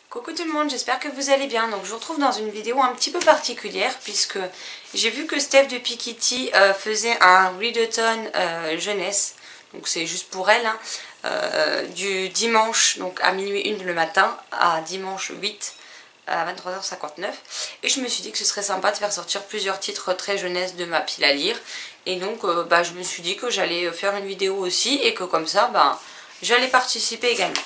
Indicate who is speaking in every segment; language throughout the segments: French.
Speaker 1: Coucou tout le monde, j'espère que vous allez bien. Donc je vous retrouve dans une vidéo un petit peu particulière puisque j'ai vu que Steph de Piketty faisait un readathon jeunesse. Donc c'est juste pour elle, hein, du dimanche donc à minuit 1 le matin à dimanche 8 à 23h59. Et je me suis dit que ce serait sympa de faire sortir plusieurs titres très jeunesse de ma pile à lire. Et donc je me suis dit que j'allais faire une vidéo aussi et que comme ça j'allais participer également.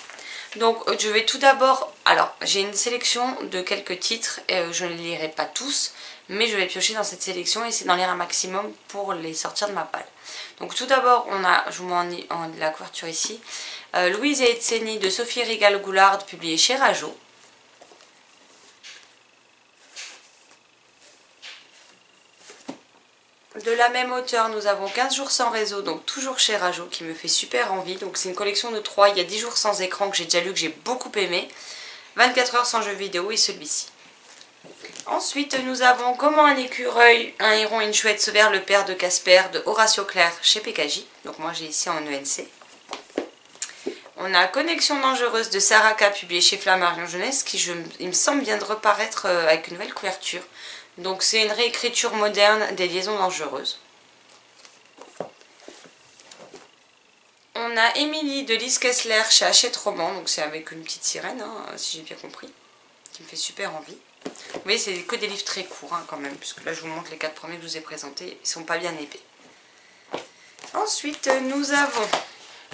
Speaker 1: Donc je vais tout d'abord, alors j'ai une sélection de quelques titres, je ne les lirai pas tous, mais je vais piocher dans cette sélection et essayer d'en lire un maximum pour les sortir de ma palle. Donc tout d'abord on a, je vous mets en la couverture ici, Louise et Etseni de Sophie Rigal-Goulard, publié chez Rajo. De la même auteure, nous avons 15 jours sans réseau, donc toujours chez Rajo, qui me fait super envie. Donc c'est une collection de 3, il y a 10 jours sans écran que j'ai déjà lu, que j'ai beaucoup aimé. 24 heures sans jeu vidéo et celui-ci. Ensuite, nous avons Comment un écureuil, un héron et une chouette sauvèrent le père de Casper de Horatio Clair chez PKJ. Donc moi j'ai ici en ENC. On a Connexion dangereuse de Saraka, publié chez Flammarion Jeunesse, qui il me semble vient de reparaître avec une nouvelle couverture. Donc c'est une réécriture moderne des liaisons dangereuses. On a Émilie de Lise Kessler chez Hachette Roman, donc c'est avec une petite sirène, hein, si j'ai bien compris, qui me fait super envie. Vous voyez, c'est que des livres très courts quand même, puisque là je vous montre les 4 premiers que je vous ai présentés, ils sont pas bien épais. Ensuite nous avons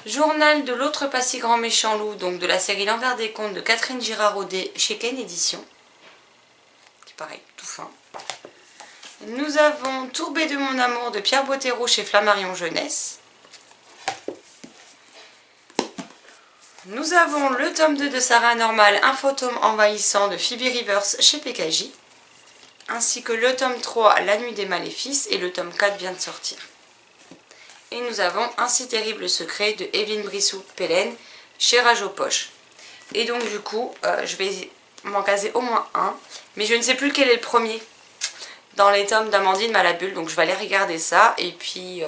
Speaker 1: Journal de l'autre pas si grand méchant loup, donc de la série L'envers des contes de Catherine Girard-Audet chez Ken Édition, qui est pareil, tout fin. Nous avons Tourbé de mon amour de Pierre Bottero chez Flammarion Jeunesse. Nous avons le tome 2 de Sarah Normal, un fantôme envahissant de Phoebe Rivers chez PKJ. Ainsi que le tome 3, La nuit des maléfices, et le tome 4 vient de sortir. Et nous avons Un si terrible secret de Evelyne Brissou-Pellen chez Rajo Poche. Et donc du coup, je vais m'en caser au moins un, mais je ne sais plus lequel est le premier dans les tomes d'Amandine Malabule, donc je vais aller regarder ça, et puis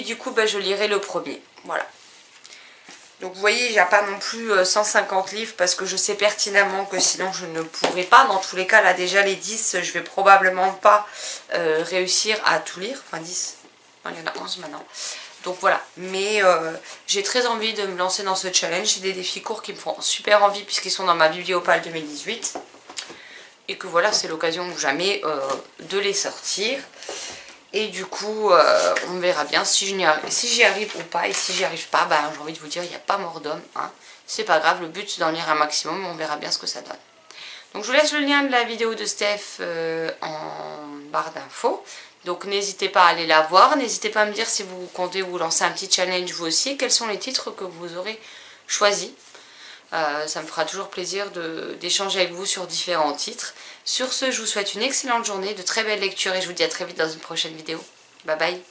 Speaker 1: du coup je lirai le premier, voilà. Donc vous voyez, il n'y a pas non plus 150 livres, parce que je sais pertinemment que sinon je ne pourrais pas, dans tous les cas, là déjà les 10, je vais probablement pas réussir à tout lire, enfin 10, non, il y en a 11 maintenant. Donc voilà, mais j'ai très envie de me lancer dans ce challenge, c'est des défis courts qui me font super envie, puisqu'ils sont dans ma bibliopale 2018. Et que voilà, c'est l'occasion ou jamais de les sortir. Et du coup, on verra bien si j'y arrive ou pas. Et si j'y arrive pas, j'ai envie de vous dire, il n'y a pas mort d'homme. Hein. C'est pas grave, le but c'est d'en lire un maximum. On verra bien ce que ça donne. Donc je vous laisse le lien de la vidéo de Steph en barre d'infos. Donc n'hésitez pas à aller la voir. N'hésitez pas à me dire si vous comptez vous lancer un petit challenge vous aussi. Quels sont les titres que vous aurez choisis. Ça me fera toujours plaisir d'échanger avec vous sur différents titres. Sur ce, je vous souhaite une excellente journée, de très belles lectures et je vous dis à très vite dans une prochaine vidéo. Bye bye.